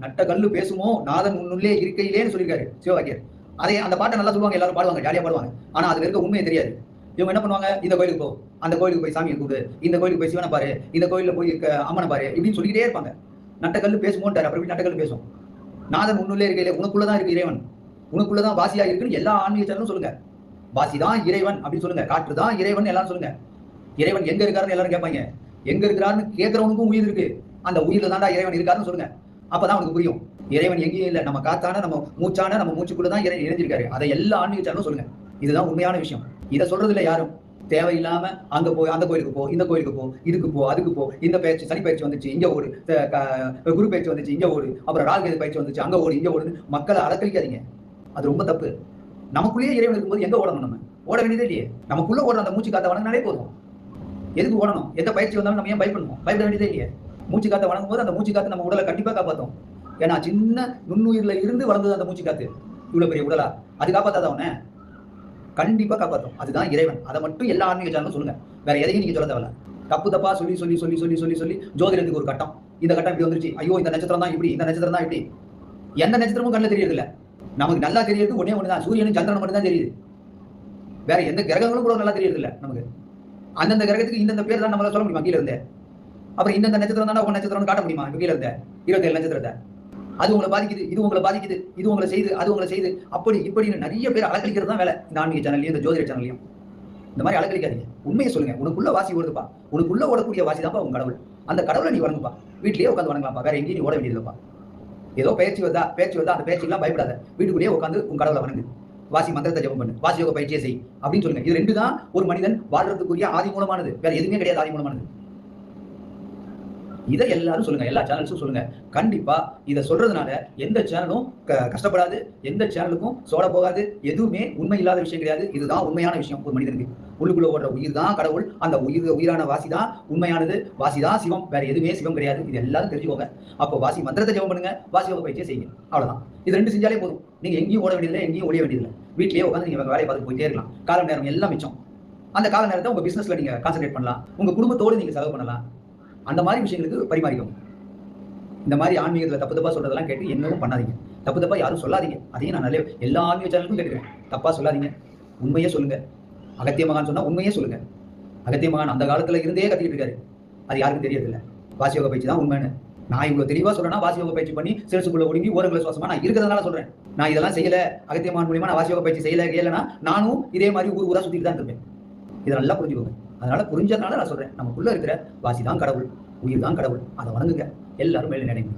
நட்ட கல்லு பேசுமோ நாதன் உன்னுள்ளே இருக்கையிலேன்னு சொல்லியிருக்காரு சிவவாக்கியர். அதே அந்த பாட்டை நல்லா சொல்லுவாங்க, எல்லாரும் பாடுவாங்க, ஜாலியா பாடுவாங்க. ஆனா அதுல இருக்க உண்மையை தெரியாது. இவங்க என்ன பண்ணுவாங்க, இந்த கோயிலுக்கு போ, அந்த கோயிலுக்கு போய் சாமியை கூப்பிடு, இந்த கோயிலுக்கு போய் சிவனை பாரு, இந்த கோயில்ல போய் அம்மனை பாரு, இப்படின்னு சொல்லிக்கிட்டே இருப்பாங்க. நட்ட கல்லு பேசுமோன்ட்டாரு. அப்புறம் நட்ட கல்லு பேசும். நாதன் உன்னுள்ளே இருக்கையிலே, உனக்குள்ளதான் இருக்கு இறைவன், உனக்குள்ளதான் வாசியா இருக்குன்னு எல்லா ஆன்மீக சேனலும் சொல்லுங்க. வாசி தான் இறைவன் அப்படின்னு சொல்லுங்க. காற்று தான் இறைவன் எல்லாரும் சொல்லுங்க. இறைவன் எங்க இருக்காருன்னு எல்லாரும் கேட்பாங்க. எங்க இருக்கிறாருன்னு கேட்கறவனுக்கும் உயிர் இருக்கு. அந்த உயிர்ல தான்டா இறைவன் இருக்காருன்னு சொல்லுங்க. அப்பதான் உனக்கு புரியும். இறைவன் எங்கேயும் இல்லை, நம்ம காத்தான, நம்ம மூச்சான, நம்ம மூச்சுக்குள்ளதான் இணைஞ்சிருக்காரு. அதை எல்லா ஆன்மீக சேனலும் சொல்லுங்க. இதுதான் உண்மையான விஷயம். இதை சொல்றது இல்லை யாரும். தேவையில்லாம அங்க போய் அந்த கோயிலுக்கு போ, இந்த கோயிலுக்கு போ, இதுக்கு போ, அதுக்கு போ, இந்த பயிற்சி சனி பயிற்சி வந்துச்சு இங்க ஓடு, குரு பயிற்சி வந்துச்சு இங்க ஓடு, அப்புறம் ராகு பயிற்சி வந்துச்சு அங்க ஓடு, இங்க ஓடு, மக்களை அலக்கழிக்காதீங்க. அது ரொம்ப தப்பு. நமக்குள்ளேயே இறைவன் இருக்கும்போது எங்க ஓடணும்? நம்ம ஓட வேண்டியதே இல்லையே. நமக்குள்ள ஓடுற அந்த மூச்சு காத்த வணங்கினாலே போதும். எதுக்கு ஓடணும்? எந்த பயிற்சி வந்தாலும் நம்ம ஏன் பயப்படணும்? பயப்பட வேண்டியதே இல்லையே. மூச்சு காத்த வணங்கும் போது அந்த மூச்சு காத்து நம்ம உடலை கண்டிப்பா காப்பாற்றும். ஏன்னா சின்ன நுண்ணுயிர்ல இருந்து வளர்ந்தது அந்த மூச்சு காத்து. இவ்வளவு பெரிய உடலா அது காப்பாத்தாத அவனை கண்டிப்பா காப்பாற்றும். அதுதான் இறைவன். அதை மட்டும் எல்லா ஆன்மீக சேனலும் சொல்லுங்க. வேற எதையும் நீங்க சொல்ல தேவையில்ல. தப்பு தப்பா சொல்லி சொல்லி சொல்லி சொல்லி சொல்லி சொல்லி ஜோதிடத்துக்கு ஒரு கட்டம், இந்த கட்டம் இப்படி வந்துருச்சு, ஐயோ இந்த நட்சத்திரம் தான் இப்படி, இந்த நட்சத்திரம் தான் இப்படி. எந்த நட்சத்திரமும் கண்ணில் தெரியறது இல்ல. நமக்கு நல்லா தெரியறது ஒன்னே ஒண்ணுதான், சூரியனும் சந்திரன் மட்டும் தான் தெரியுது. வேற எந்த கிரகங்களும் கூட நல்லா தெரியறது இல்ல நமக்கு. அந்தந்த கிரகத்துக்கு இந்தந்த பேர் தான் நம்மளால சொல்ல முடியுமா கீழே இருந்தே? அப்புறம் இந்த நட்சத்திரம் தானே உங்க நட்சத்திரம்னு காட்ட முடியுமா கீழே இருந்த 27 நட்சத்திரத்தை? அது உங்களை பாதிக்குது, இது உங்களை பாதிக்குது, இது உங்களை செய்து, அது உங்களை செய்து, அப்படி இப்படின்னு நிறைய பேர் அலக்கழிக்கிறது தான் வேலை. இந்த ஆன்மீக சேனல்லையும் இந்த ஜோதிட சேனல்லையும் இந்த மாதிரி அலக்கழிக்காதீங்க. உண்மையை சொல்லுங்க. உனக்குள்ள வாசி ஓடுதுப்பா, உனக்குள்ள ஓடக்கூடிய வாசி தான்ப்பா உங்க கடவுள். அந்த கடவுளை நீ வணங்குப்பா. வீட்லயே உட்காந்து வணங்கலாம்ப்பா. வேற எங்கேயும் நீ ஓட வேண்டியதுப்பா. ஏதோ பேச்சு வருதா அந்த பேச்சுக்கெல்லாம் பயப்படாத. வீட்டுக்குள்ளேயே உட்காந்து உங்க கடவுளை வணங்கு. வாசி மந்திரத்தை ஜெபம் பண்ணு, வாசி யோக பயிற்சியை செய் அப்படின்னு சொல்லுங்க. இது ரெண்டு தான் ஒரு மனிதன் வாழ்றதுக்குரிய ஆதி மூலமானது. வேற எதுவுமே கிடையாது ஆதி மூலமானது. இதை எல்லாரும் சொல்லுங்க, எல்லா சேனல்ஸும் சொல்லுங்க. கண்டிப்பா இதை சொல்றதுனால எந்த சேனலும் கஷ்டப்படாது, எந்த சேனலுக்கும் சோட போகாது. எதுவுமே உண்மை இல்லாத விஷயம் கிடையாது. இதுதான் உண்மையான விஷயம். ஒரு மனிதனுக்கு உள்ளுக்குள்ள ஓடுற உயிர் தான் கடவுள். அந்த உயிரான வாசி தான் உண்மையானது. வாசி தான் சிவம். வேற எதுவுமே சிவம் கிடையாது. இது எல்லாரும் தெரிஞ்சுக்கோங்க. அப்போ வாசி மந்திரத்தை ஜெபம் பண்ணுங்க, வாசி யோக பயிற்சியை செய்யுங்க. அவ்வளவுதான். இது ரெண்டு செஞ்சாலே போதும். நீங்க எங்கேயும் ஓட வேண்டியதில்லை, எங்கேயும் ஒழிய வேண்டியதில்லை. வீட்லயே உட்காந்து நீங்க வேலையை பார்த்து போயிட்டே இருக்கலாம். கால நேரம் எல்லாம் மிச்சம். அந்த கால நேரத்தை உங்க பிசினஸ்ல நீங்க கான்சென்ட்ரேட் பண்ணலாம். உங்க குடும்பத்தோடு நீங்க செலவு பண்ணலாம். அந்த மாதிரி விஷயங்களுக்கு பரிமாறிக்கோங்க. இந்த மாதிரி ஆன்மீகத்தில் தப்பு தப்பா சொல்றதெல்லாம் கேட்டு என்னவும் பண்ணாதீங்க. தப்பு தப்பா யாரும் சொல்லாதீங்க. அதையும் நான் நல்ல எல்லா ஆன்மீக சேனலுக்கும் கேட்டுக்கிறேன். தப்பா சொல்லாதீங்க, உண்மையே சொல்லுங்க. அகத்திய மகான் சொன்னா உண்மையே சொல்லுங்க. அகத்திய மகான் அந்த காலத்துல இருந்தே கத்திட்டு இருக்காரு. அது யாருக்கும் தெரியறதில்ல. வாசி யோக பயிற்சி தான் உண்மைன்னு நான் இவ்வளவு தெளிவா சொல்றேன்னா, வாசி யோக பயிற்சி பண்ணி சிறுசுக்குள்ள ஒடுங்கி ஓரங்களை சுவாசமா நான் இருக்கிறதுனால சொல்றேன். நான் இதெல்லாம் செய்யல, அகத்திய மகான் மூலியமா நான் வாசி யோக பயிற்சி செய்யலைன்னா நானும் இதே மாதிரி ஊரா சுத்திட்டு தான் இருப்பேன். இதை நல்லா புரிஞ்சுக்கோங்க. அதனால புரிஞ்சதுனால நான் சொல்றேன், நமக்குள்ள இருக்கிற வாசி தான் கடவுள், உயிர் தான் கடவுள். அதை வணங்குங்க. எல்லாரும் மேலே நினைங்க.